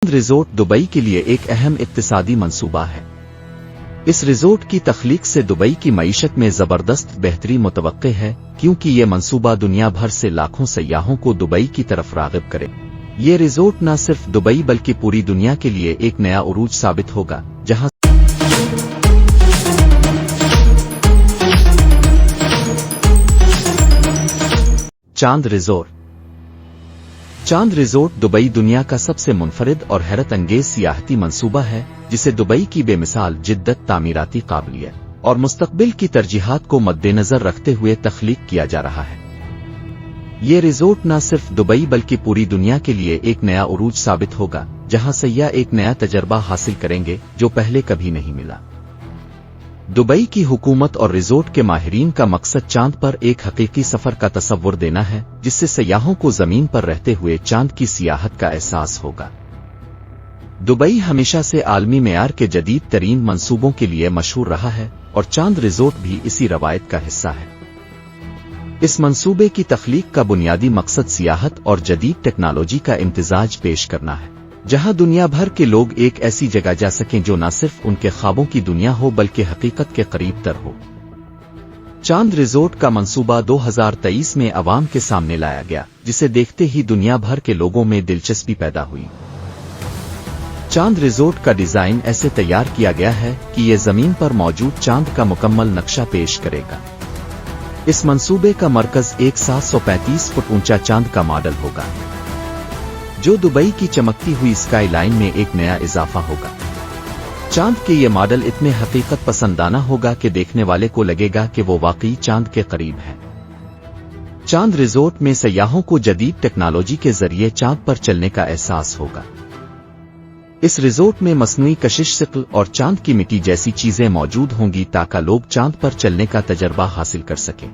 Resort Dubai के लिए एक अहम इक्तिसादी मंसूबा है। इस रिजोर्ट की तख्लीक से दुबई की मईशत में जबरदस्त बेहतरी मुतवक्के है, क्योंकि ये मंसूबा दुनिया भर से लाखों सयाहों को दुबई की तरफ राग़िब करे। ये रिजोर्ट न सिर्फ दुबई बल्कि पूरी दुनिया के लिए एक नया उरूज साबित होगा, जहां चांद रिजोर्ट। चांद रिजोर्ट दुबई दुनिया का सबसे मुनफरिद और हैरत अंगेज सियाहती मंसूबा है, जिसे दुबई की बेमिसाल जिद्दत, तामीराती काबिलियत और मुस्तकबिल की तरजीहात को मद्देनजर रखते हुए तख्लीक किया जा रहा है। ये रिजोर्ट न सिर्फ दुबई बल्कि पूरी दुनिया के लिए एक नया उरूज साबित होगा, जहां सयाह एक नया तजर्बा हासिल करेंगे जो पहले कभी नहीं मिला। दुबई की हुकूमत और रिजोर्ट के माहिरीन का मकसद चांद पर एक हकीकी सफर का तसव्वुर देना है, जिससे सयाहों को जमीन पर रहते हुए चांद की सियाहत का एहसास होगा। दुबई हमेशा से आलमी मेयार के जदीद तरीन मंसूबों के लिए मशहूर रहा है और चांद रिजोर्ट भी इसी रवायत का हिस्सा है। इस मंसूबे की तख्लीक का बुनियादी मकसद सियाहत और जदीद टेक्नोलॉजी का इम्तिजाज पेश करना है, जहां दुनिया भर के लोग एक ऐसी जगह जा सकें जो न सिर्फ उनके ख्वाबों की दुनिया हो बल्कि हकीकत के करीब तर हो। चांद रिजोर्ट का मंसूबा 2023 में अवाम के सामने लाया गया, जिसे देखते ही दुनिया भर के लोगों में दिलचस्पी पैदा हुई। चांद रिजोर्ट का डिजाइन ऐसे तैयार किया गया है कि यह जमीन पर मौजूद चांद का मुकम्मल नक्शा पेश करेगा। इस मंसूबे का मरकज एक 735 फुट ऊंचा चांद का मॉडल होगा, जो दुबई की चमकती हुई स्काई लाइन में एक नया इजाफा होगा। चांद के ये मॉडल इतने हकीकत पसंदाना होगा कि देखने वाले को लगेगा कि वो वाकई चांद के करीब है। चांद रिजोर्ट में सयाहों को जदीद टेक्नोलॉजी के जरिए चांद पर चलने का एहसास होगा। इस रिजोर्ट में मसनूई कशिश शक्ल और चांद की मिट्टी जैसी चीजें मौजूद होंगी ताकि लोग चांद पर चलने का तजर्बा हासिल कर सकें।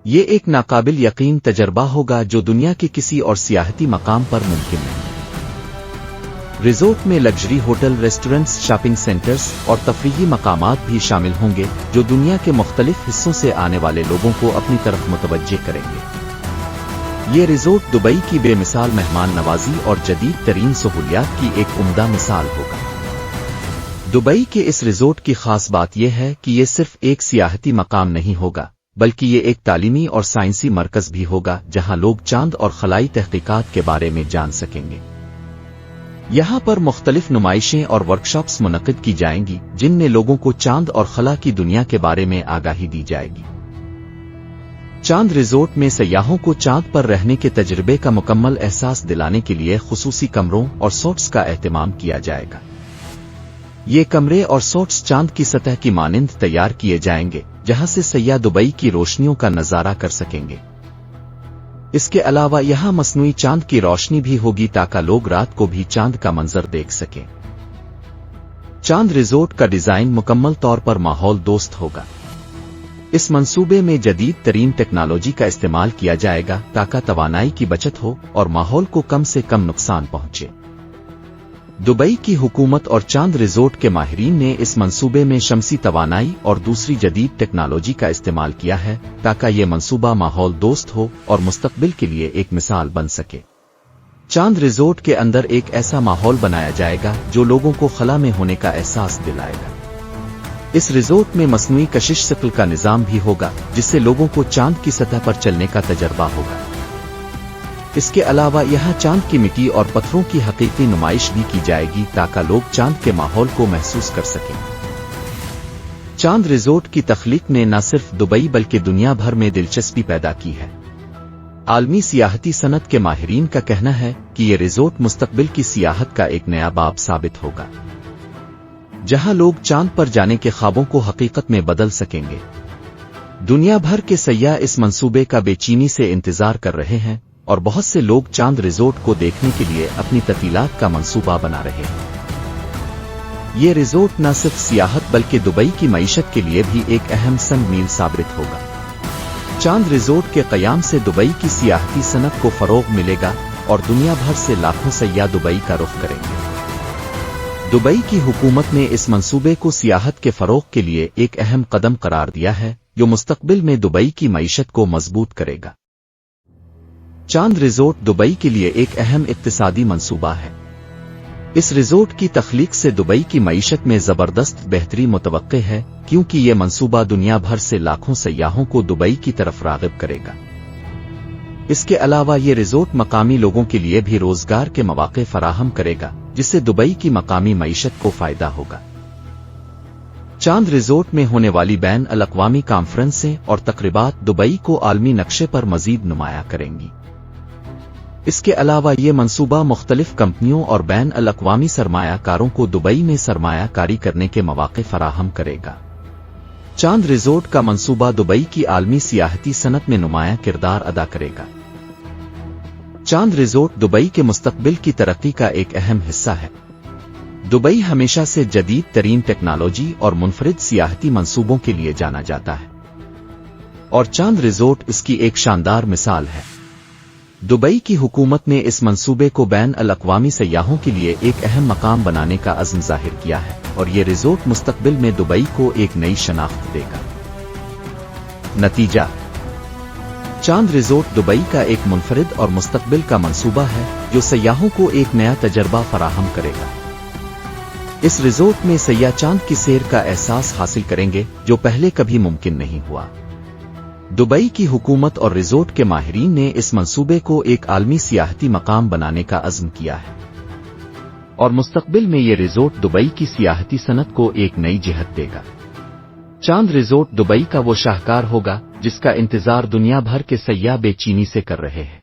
ये एक नाकाबिल यकीन तजर्बा होगा जो दुनिया के किसी और सियाहती मकाम पर मुमकिन नहीं। रिजोर्ट में luxury hotel, restaurants, shopping centres और तफरीही मकामात भी शामिल होंगे, जो दुनिया के मुख्तलिफ हिस्सों से आने वाले लोगों को अपनी तरफ मुतवज्जे करेंगे। ये रिजोर्ट दुबई की बेमिसाल मेहमान नवाजी और जदीद तरीन सहूलियात की एक उम्दा मिसाल होगा। दुबई के इस रिजोर्ट की खास बात यह है कि ये सिर्फ एक सियाहती मकाम नहीं होगा, बल्कि ये एक तालीमी और साइंसी मरकज भी होगा, जहां लोग चांद और खलाई तहकीकात के बारे में जान सकेंगे। यहां पर मुख्तलिफ नुमाइशें और वर्कशॉप्स मुनक्किद की जाएंगी, जिनमें लोगों को चांद और खला की दुनिया के बारे में आगाही दी जाएगी। चांद रिजोर्ट में सयाहों को चांद पर रहने के तजर्बे का मुकम्मल एहसास दिलाने के लिए खुसूसी कमरों और सोट्स का एहतमाम किया जाएगा। ये कमरे और सोट्स चांद की सतह की मानिंद तैयार किए जाएंगे, जहां से सयाह दुबई की रोशनियों का नजारा कर सकेंगे। इसके अलावा यहां मसनूई चांद की रोशनी भी होगी ताकि लोग रात को भी चांद का मंजर देख सकें। चांद रिजोर्ट का डिजाइन मुकम्मल तौर पर माहौल दोस्त होगा। इस मंसूबे में जदीद तरीन टेक्नोलॉजी का इस्तेमाल किया जाएगा ताकि तवानाई की बचत हो और माहौल को कम से कम नुकसान पहुंचे। दुबई की हुकूमत और चांद रिजोर्ट के माहिरीन ने इस मंसूबे में शमसी तवानाई और दूसरी जदीद टेक्नोलॉजी का इस्तेमाल किया है ताकि ये मंसूबा माहौल दोस्त हो और मुस्तकबिल के लिए एक मिसाल बन सके। चांद रिजोर्ट के अंदर एक ऐसा माहौल बनाया जाएगा जो लोगों को खला में होने का एहसास दिलाएगा। इस रिजोर्ट में मसनूई कशिश शक्ल का निजाम भी होगा, जिससे लोगों को चांद की सतह पर चलने का तजर्बा होगा। इसके अलावा यहां चांद की मिट्टी और पत्थरों की हकीकी नुमाइश भी की जाएगी ताकि लोग चांद के माहौल को महसूस कर सकें। चांद रिजोर्ट की तख्लीक ने न सिर्फ दुबई बल्कि दुनिया भर में दिलचस्पी पैदा की है। आलमी सियाहती सनत के माहिरीन का कहना है कि ये रिजोर्ट मुस्तकबिल की सियाहत का एक नया बाब साबित होगा, जहां लोग चांद पर जाने के ख्वाबों को हकीकत में बदल सकेंगे। दुनिया भर के सयाह इस मंसूबे का बेचैनी से इंतजार कर रहे हैं और बहुत से लोग चांद रिजोर्ट को देखने के लिए अपनी तफसीलात का मंसूबा बना रहे हैं। ये रिजोर्ट न सिर्फ सियाहत बल्कि दुबई की मईशत के लिए भी एक अहम संग मील साबित होगा। चांद रिजोर्ट के क़याम से दुबई की सियाहती सनत को फरोग मिलेगा और दुनिया भर से लाखों सयाह दुबई का रुख करेंगे। दुबई की हुकूमत ने इस मंसूबे को सियाहत के फरोग के लिए एक अहम कदम करार दिया है, जो मुस्तकबिल में दुबई की मईशत को मजबूत करेगा। चांद रिजोर्ट दुबई के लिए एक अहम इक्तिसादी मंसूबा है। इस रिजोर्ट की तख्लीक से दुबई की मईशत में जबरदस्त बेहतरी मुतवक्के है, क्योंकि ये मंसूबा दुनिया भर से लाखों सयाहों को दुबई की तरफ राग़िब करेगा। इसके अलावा ये रिजोर्ट मकामी लोगों के लिए भी रोजगार के मौके फराहम करेगा, जिससे दुबई की मकामी मईशत को फायदा होगा। चांद रिजोर्ट में होने वाली बैन अल-अक़वामी कॉन्फ्रेंसें और तकरीबात दुबई को आलमी नक्शे पर मजीद नुमाया करेंगी। इसके अलावा ये मंसूबा मुख्तलिफ कंपनियों और बैन अल-अक़वामी सरमायाकारों को दुबई में सरमायाकारी करने के मौके फराहम करेगा। चांद रिजोर्ट का मंसूबा दुबई की आलमी सियाहती सनत में नुमाया किरदार अदा करेगा। चांद रिजोर्ट दुबई के मुस्तकबिल की तरक्की का एक अहम हिस्सा है। दुबई हमेशा से जदीद तरीन टेक्नोलॉजी और मुनफरिद सियाहती मंसूबों के लिए जाना जाता है, और चांद रिजोर्ट इसकी एक शानदार मिसाल है। दुबई की हुकूमत ने इस मंसूबे को बैन अल-अक़वामी सयाहों के लिए एक अहम मकाम बनाने का अज़्म ज़ाहिर किया है, और ये रिजोर्ट मुस्तकबिल में दुबई को एक नई शनाख्त देगा। नतीजा: चांद रिजोर्ट दुबई का एक मुनफरिद और मुस्तकबिल का मंसूबा है, जो सयाहों को एक नया तजर्बा फराहम करेगा। इस रिजोर्ट में सयाह चांद की सैर का एहसास हासिल करेंगे, जो पहले कभी मुमकिन नहीं हुआ। दुबई की हुकूमत और रिजोर्ट के माहिरीन ने इस मंसूबे को एक आलमी सियाहती मकाम बनाने का अज़्म किया है, और मुस्तकबिल में ये रिजोर्ट दुबई की सियाहती सनत को एक नई जिहत देगा। चांद रिजोर्ट दुबई का वो शाहकार होगा जिसका इंतजार दुनिया भर के सयाह बेचैनी से कर रहे हैं।